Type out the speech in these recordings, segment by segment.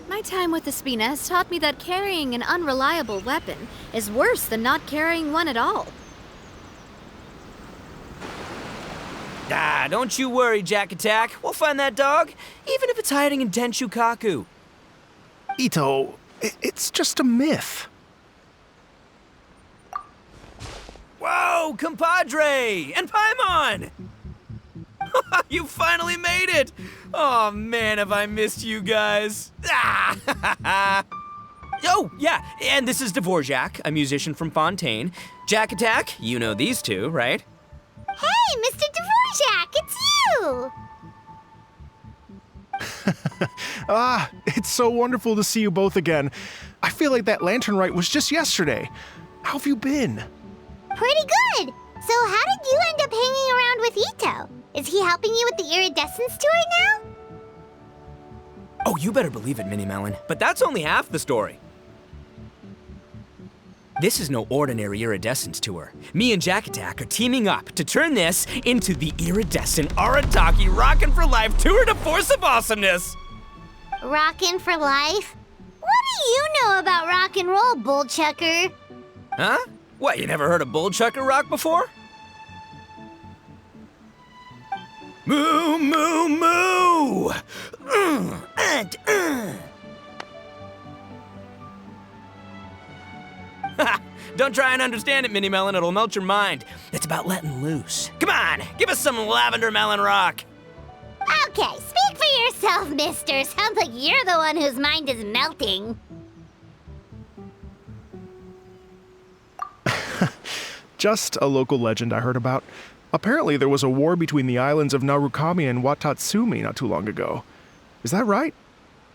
My time with Espina has taught me that carrying an unreliable weapon is worse than not carrying one at all. Ah, don't you worry, Jack Attack. We'll find that dog, even if it's hiding in Tenshukaku. Ito, it's just a myth. Whoa, compadre! And Paimon! You finally made it! Oh man, have I missed you guys. Ah! Oh, yeah, and this is Dvorak, a musician from Fontaine. Jack Attack, you know these two, right? Hey, Mr. Dvorak, it's you! It's so wonderful to see you both again. I feel like that lantern rite was just yesterday. How have you been? Pretty good. So how did you end up hanging around with Ito? Is he helping you with the iridescence tour now? Oh, you better believe it, Minnie Melon. But that's only half the story. This is no ordinary iridescence tour. Me and Jack Attack are teaming up to turn this into the iridescent Arataki Rockin' for Life Tour de Force of Awesomeness! Rockin' for life? What do you know about rock and roll, bullchucker? Huh? What, you never heard a bullchucker rock before? Moo, moo, moo! Don't try and understand it, Minnie Melon, it'll melt your mind. It's about letting loose. Come on, give us some lavender melon rock. Okay, speak for yourself, mister. Sounds like you're the one whose mind is melting. Just a local legend I heard about. Apparently there was a war between the islands of Narukami and Watatsumi not too long ago. Is that right?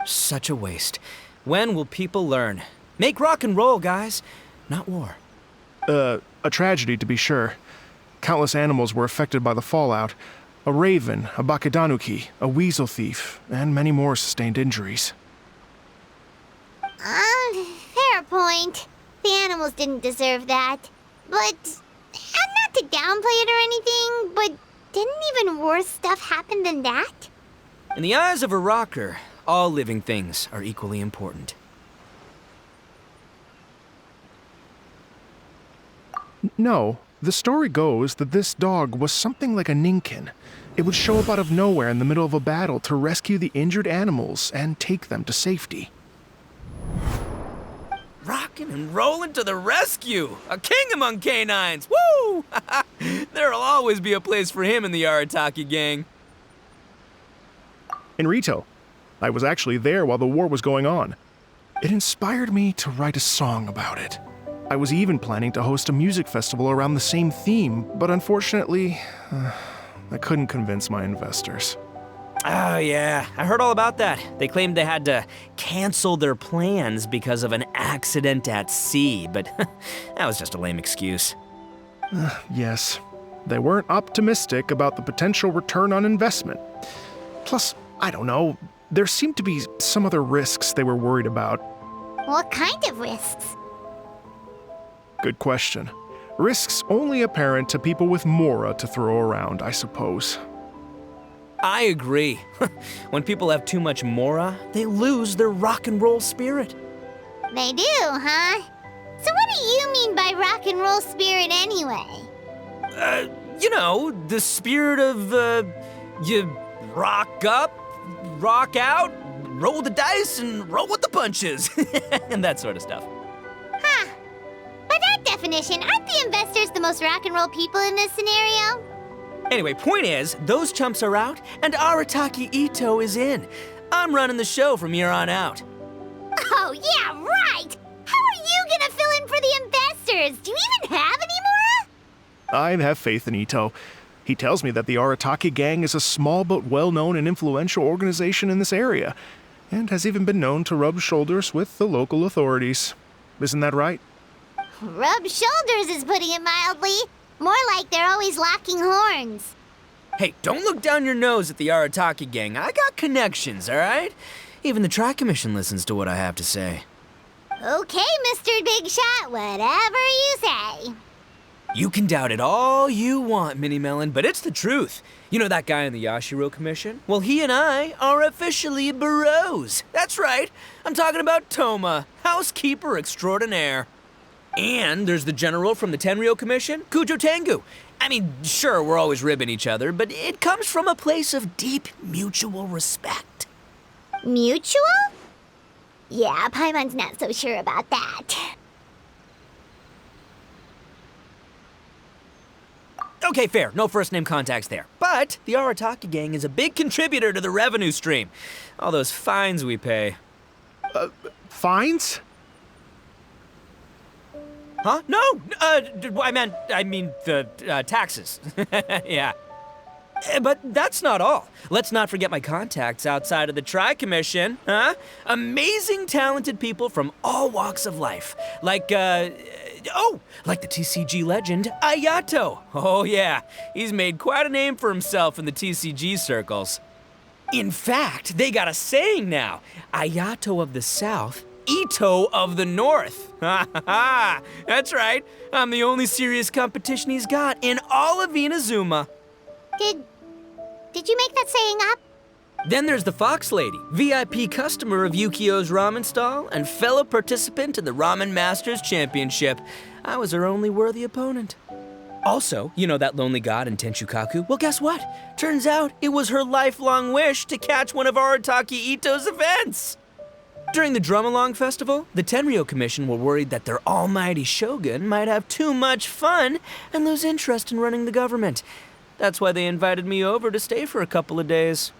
Such a waste. When will people learn? Make rock and roll, guys, not war. A tragedy to be sure. Countless animals were affected by the fallout. A raven, a bakedanuki, a weasel thief, and many more sustained injuries. Fair point. The animals didn't deserve that. But, and not to downplay it or anything, but didn't even worse stuff happen than that? In the eyes of a rocker, all living things are equally important. No, the story goes that this dog was something like a ninkin. It would show up out of nowhere in the middle of a battle to rescue the injured animals and take them to safety. Rockin' and rollin' to the rescue! A king among canines! Woo! There'll always be a place for him in the Arataki gang. In Rito, I was actually there while the war was going on. It inspired me to write a song about it. I was even planning to host a music festival around the same theme, but unfortunately, I couldn't convince my investors. Oh yeah, I heard all about that. They claimed they had to cancel their plans because of an accident at sea, but that was just a lame excuse. Yes, they weren't optimistic about the potential return on investment. Plus, I don't know, there seemed to be some other risks they were worried about. What kind of risks? Good question. Risks only apparent to people with mora to throw around, I suppose. I agree. When people have too much mora, they lose their rock and roll spirit. They do, huh? So what do you mean by rock and roll spirit anyway? You know, the spirit of, you rock up, rock out, roll the dice, and roll with the punches. And that sort of stuff. Huh. By that definition, aren't the investors the most rock and roll people in this scenario? Anyway, point is, those chumps are out, and Arataki Itto is in. I'm running the show from here on out. Oh, yeah, right! How are you gonna fill in for the investors? Do you even have any more? I have faith in Ito. He tells me that the Arataki gang is a small but well-known and influential organization in this area, and has even been known to rub shoulders with the local authorities. Isn't that right? Rub shoulders is putting it mildly. More like they're always locking horns. Hey, don't look down your nose at the Arataki gang. I got connections, all right? Even the Tri Commission listens to what I have to say. Okay, Mr. Big Shot, whatever you say. You can doubt it all you want, Mini Melon, but it's the truth. You know that guy in the Yashiro Commission? Well, he and I are officially bros. That's right. I'm talking about Toma, housekeeper extraordinaire. And there's the general from the Tenryo Commission, Kujo Tengu. I mean, sure, we're always ribbing each other, but it comes from a place of deep mutual respect. Mutual? Yeah, Paimon's not so sure about that. Okay, fair. No first-name contacts there. But the Arataki gang is a big contributor to the revenue stream. All those fines we pay. Fines? Huh? No! I mean the taxes. Yeah. But that's not all. Let's not forget my contacts outside of the Tri-Commission, huh? Amazing, talented people from all walks of life. Like the TCG legend, Ayato. Oh yeah, he's made quite a name for himself in the TCG circles. In fact, they got a saying now. Ayato of the South, Ito of the North. Ha ha ha! That's right. I'm the only serious competition he's got in all of Inazuma. Did you make that saying up? Then there's the Fox Lady, VIP customer of Yukio's ramen stall and fellow participant in the Ramen Masters Championship. I was her only worthy opponent. Also, you know that lonely god in Tenshukaku? Well, guess what? Turns out it was her lifelong wish to catch one of Arataki Itto's events. During the Drum-Along Festival, the Tenryo Commission were worried that their almighty shogun might have too much fun and lose interest in running the government. That's why they invited me over to stay for a couple of days.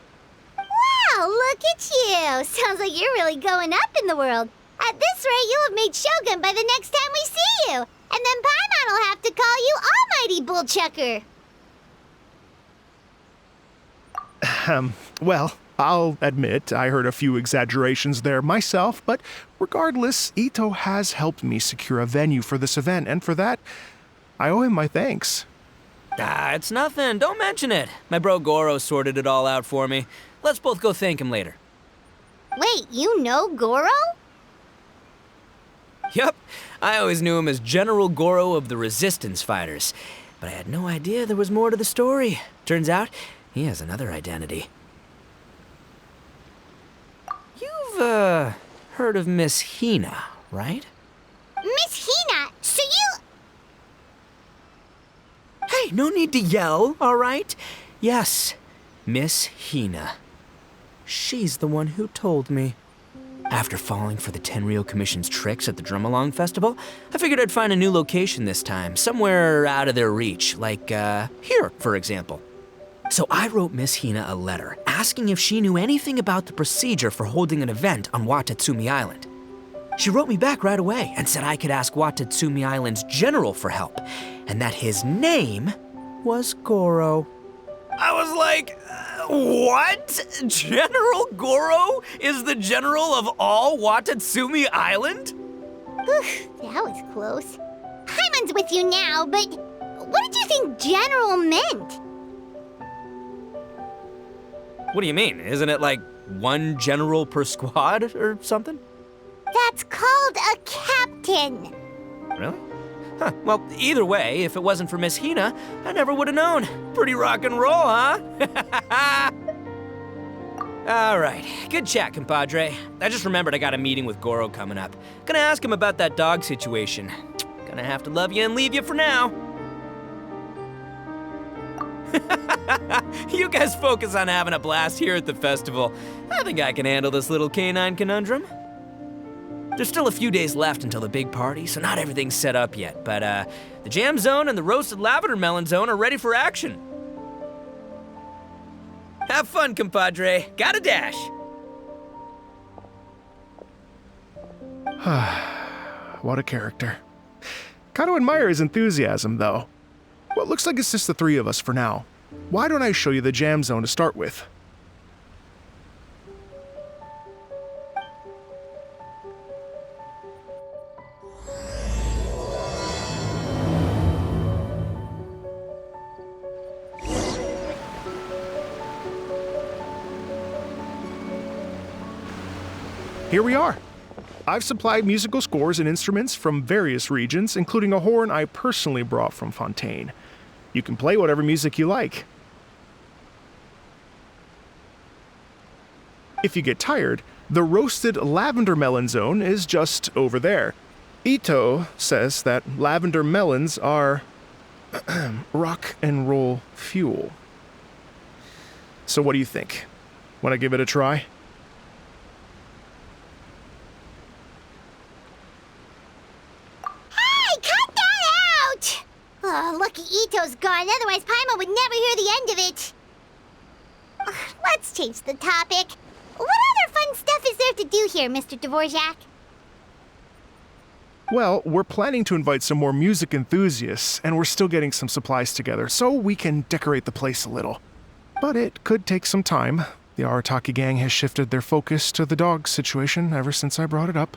Wow, look at you! Sounds like you're really going up in the world. At this rate, you'll have made Shogun by the next time we see you. And then Paimon will have to call you Almighty Bullchucker. Well, I'll admit I heard a few exaggerations there myself, but regardless, Ito has helped me secure a venue for this event, and for that, I owe him my thanks. It's nothing. Don't mention it. My bro Goro sorted it all out for me. Let's both go thank him later. Wait, you know Goro? Yup. I always knew him as General Goro of the Resistance Fighters. But I had no idea there was more to the story. Turns out, he has another identity. You've, heard of Miss Hina, right? Miss Hina, so you... Hey, no need to yell, all right? Yes, Miss Hina. She's the one who told me. After falling for the Tenryo Commission's tricks at the Drum-Along Festival, I figured I'd find a new location this time, somewhere out of their reach, like, here, for example. So I wrote Miss Hina a letter, asking if she knew anything about the procedure for holding an event on Watatsumi Island. She wrote me back right away and said I could ask Watatsumi Island's general for help, and that his name was Goro. I was like, what? General Goro is the general of all Watatsumi Island? Oof, that was close. Paimon's with you now, but what did you think general meant? What do you mean? Isn't it like one general per squad or something? That's called a captain. Really? Huh. Well, either way, if it wasn't for Miss Hina, I never would have known. Pretty rock and roll, huh? All right. Good chat, compadre. I just remembered I got a meeting with Goro coming up. Gonna ask him about that dog situation. Gonna have to love you and leave you for now. You guys focus on having a blast here at the festival. I think I can handle this little canine conundrum. There's still a few days left until the big party, so not everything's set up yet, but the jam zone and the roasted lavender melon zone are ready for action. Have fun, compadre. Got a dash. What a character. Gotta admire his enthusiasm, though. Well, it looks like it's just the three of us for now. Why don't I show you the jam zone to start with? Here we are. I've supplied musical scores and instruments from various regions, including a horn I personally brought from Fontaine. You can play whatever music you like. If you get tired, the roasted lavender melon zone is just over there. Ito says that lavender melons are rock and roll fuel. So what do you think? Want to give it a try? Hey, cut that out! Oh, lucky Ito's gone, otherwise Paimon would never hear the end of it. Let's change the topic. What other fun stuff is there to do here, Mr. Dvorak? Well, we're planning to invite some more music enthusiasts, and we're still getting some supplies together, so we can decorate the place a little. But it could take some time. The Arataki gang has shifted their focus to the dog situation ever since I brought it up.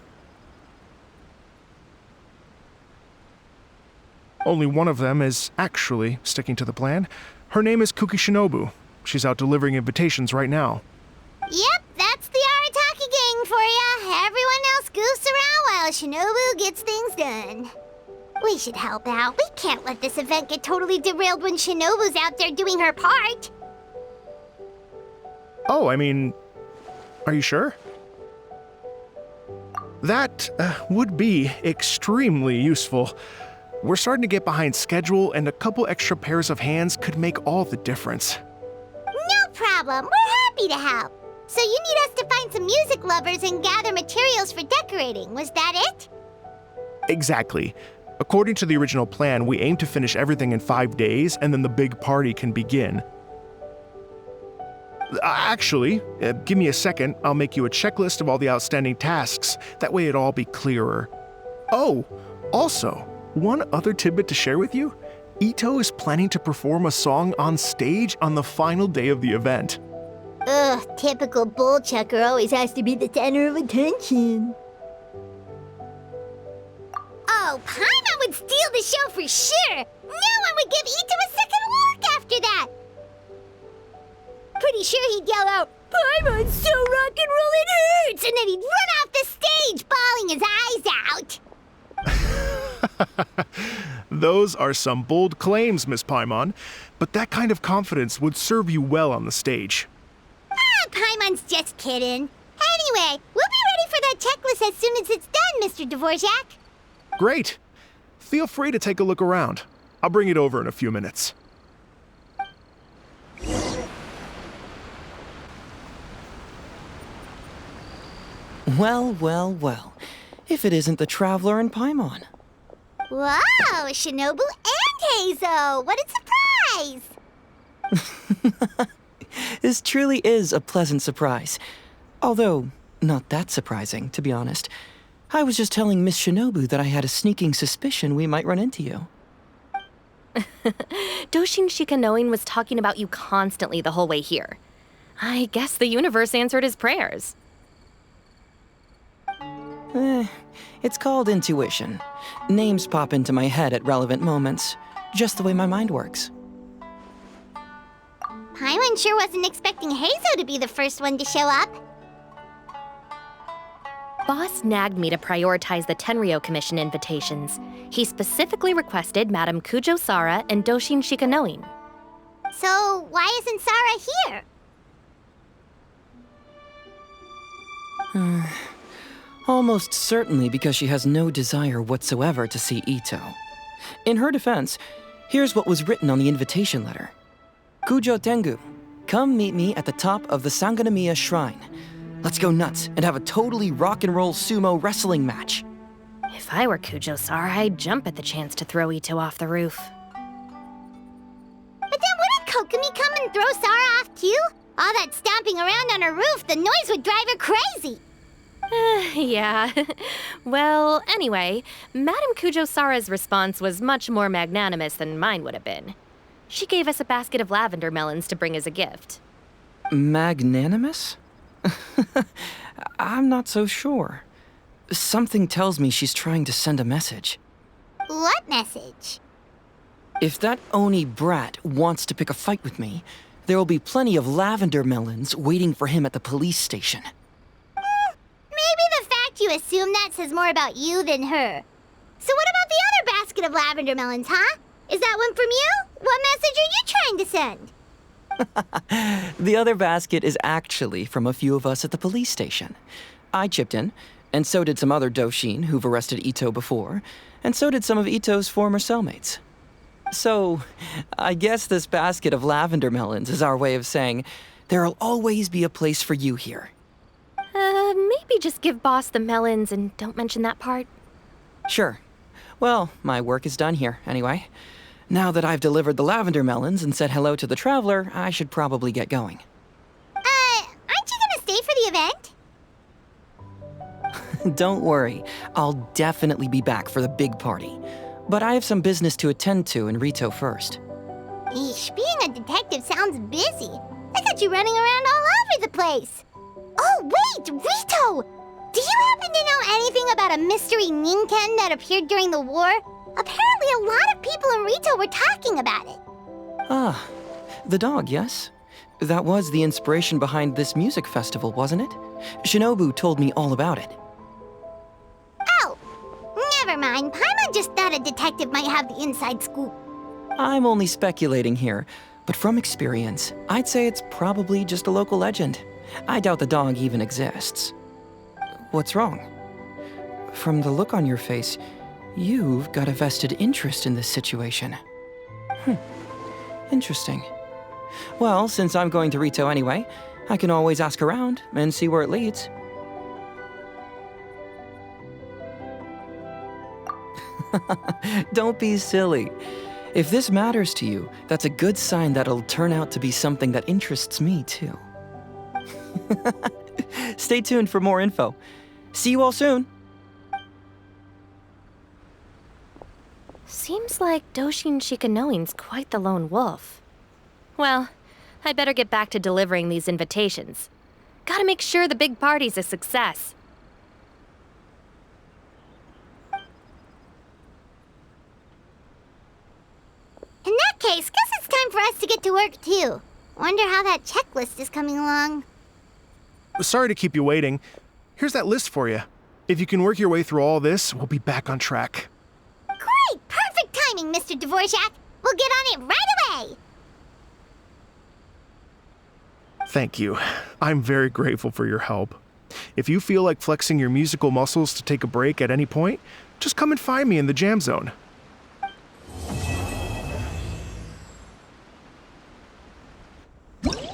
Only one of them is actually sticking to the plan. Her name is Kuki Shinobu. She's out delivering invitations right now. Yep, that's the Arataki gang for ya. Everyone else goofs around while Shinobu gets things done. We should help out. We can't let this event get totally derailed when Shinobu's out there doing her part. Oh, I mean, are you sure? That would be extremely useful. We're starting to get behind schedule, and a couple extra pairs of hands could make all the difference. No problem. We're happy to help. So you need us to find some music lovers and gather materials for decorating. Was that it? Exactly. According to the original plan, we aim to finish everything in 5 days, and then the big party can begin. Actually, give me a second. I'll make you a checklist of all the outstanding tasks. That way it'll all be clearer. Oh, also, one other tidbit to share with you. Ito is planning to perform a song on stage on the final day of the event. Ugh, typical bull chucker always has to be the center of attention. Oh, Paimon would steal the show for sure! No one would give Ito a second look after that! Pretty sure he'd yell out, "Paimon's so rock and roll it hurts!" And then he'd run off the stage, bawling his eyes out! Those are some bold claims, Miss Paimon, but that kind of confidence would serve you well on the stage. Ah, Paimon's just kidding. Anyway, we'll be ready for that checklist as soon as it's done, Mr. Dvorak. Great. Feel free to take a look around. I'll bring it over in a few minutes. Well, well, well. If it isn't the Traveler and Paimon. Wow, Shinobu and Heizo! What a surprise! This truly is a pleasant surprise. Although, not that surprising, to be honest. I was just telling Miss Shinobu that I had a sneaking suspicion we might run into you. Doshin Shikanoin was talking about you constantly the whole way here. I guess the universe answered his prayers. It's called intuition. Names pop into my head at relevant moments, just the way my mind works. Paimon sure wasn't expecting Heizo to be the first one to show up. Boss nagged me to prioritize the Tenryo Commission invitations. He specifically requested Madame Kujo Sara and Doshin Shikanoin. So, why isn't Sara here? Almost certainly because she has no desire whatsoever to see Ito. In her defense, here's what was written on the invitation letter. Kujo Tengu, come meet me at the top of the Sangonomiya Shrine. Let's go nuts and have a totally rock and roll sumo wrestling match. If I were Kujo Sara, I'd jump at the chance to throw Ito off the roof. But then wouldn't Kokomi come and throw Sara off too? All that stomping around on her roof, the noise would drive her crazy. Yeah. Well, anyway, Madame Kujo Sara's response was much more magnanimous than mine would have been. She gave us a basket of lavender melons to bring as a gift. Magnanimous? I'm not so sure. Something tells me she's trying to send a message. What message? If that Oni brat wants to pick a fight with me, there will be plenty of lavender melons waiting for him at the police station. Maybe the fact suspect you assume that says more about you than her. So what about the other basket of lavender melons, huh? Is that one from you? What message are you trying to send? The other basket is actually from a few of us at the police station. I chipped in, and so did some other Doshin who've arrested Ito before, and so did some of Ito's former cellmates. So, I guess this basket of lavender melons is our way of saying, there'll always be a place for you here. Maybe just give Boss the melons and don't mention that part. Sure. Well, my work is done here, anyway. Now that I've delivered the lavender melons and said hello to the traveler, I should probably get going. Aren't you gonna stay for the event? Don't worry, I'll definitely be back for the big party. But I have some business to attend to in Rito first. Eesh, being a detective sounds busy. I got you running around all over the place. Oh, wait, Rito! Do you happen to know anything about a mystery Ninken that appeared during the war? Apparently a lot of people in Rito were talking about it. Ah, the dog, yes? That was the inspiration behind this music festival, wasn't it? Shinobu told me all about it. Oh, never mind. Paimon just thought a detective might have the inside scoop. I'm only speculating here, but from experience, I'd say it's probably just a local legend. I doubt the dog even exists. What's wrong? From the look on your face, you've got a vested interest in this situation. Interesting. Well, since I'm going to Rito anyway, I can always ask around and see where it leads. Don't be silly. If this matters to you, that's a good sign that it'll turn out to be something that interests me too. Stay tuned for more info. See you all soon. Seems like Doshin Shikanoin's quite the lone wolf. Well, I'd better get back to delivering these invitations. Gotta make sure the big party's a success. In that case, guess it's time for us to get to work too. Wonder how that checklist is coming along. Sorry to keep you waiting. Here's that list for you. If you can work your way through all this, we'll be back on track. Great! Perfect timing, Mr. Dvorak! We'll get on it right away! Thank you. I'm very grateful for your help. If you feel like flexing your musical muscles to take a break at any point, just come and find me in the jam zone.